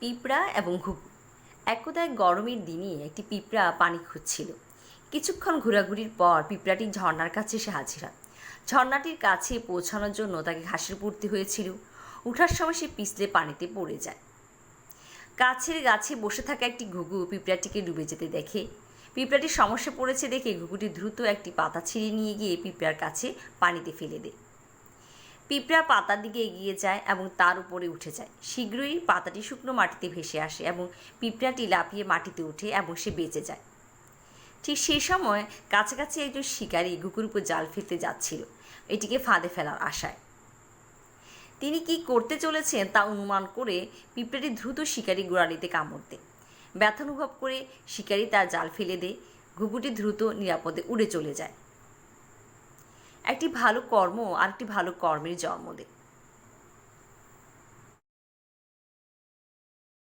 পিঁপড়া এবং ঘুঘু। একদা এক গরমের দিনে একটি পিঁপড়া পানি খুঁজছিল। কিছুক্ষণ ঘোরাঘুরির পর পিঁপড়াটি ঝর্ণার কাছে এসে হাজির হয়। ঝর্ণাটির কাছে পৌঁছানোর জন্য তাকে ঘাসে পড়তে হয়েছিল। উঠার সময় সে পিছলে পানিতে পড়ে যায়। কাছের গাছে বসে থাকা একটি ঘুঘু পিঁপড়াটিকে ডুবে যেতে দেখে। পিঁপড়াটি সমস্যা পড়েছে দেখে ঘুঘুটি দ্রুত একটি পাতা ছিঁড়ে নিয়ে গিয়ে পিঁপড়ার কাছে পানিতে ফেলে দেয়। পিঁপড়া পাতার দিকে এগিয়ে যায় এবং তার উপরে উঠে যায়। শীঘ্রই পাতাটি শুকনো মাটিতে ভেসে আসে এবং পিঁপড়াটি লাফিয়ে মাটিতে ওঠে এবং সে বেঁচে যায়। ঠিক সেই সময় কাছাকাছি একজন শিকারী ঘুঘুর উপর জাল ফেলতে যাচ্ছিল, এটিকে ফাঁদে ফেলার আশায়। তিনি কি করতে চলেছেন তা অনুমান করে পিঁপড়াটি দ্রুত শিকারী গোড়ালিতে কামড় দেয়। ব্যথা অনুভব করে শিকারী তার জাল ফেলে দেয়। ঘুঘুটি দ্রুত নিরাপদে উড়ে চলে যায়। একটি ভালো কর্ম আরেকটি ভালো কর্মের জন্ম দেয়।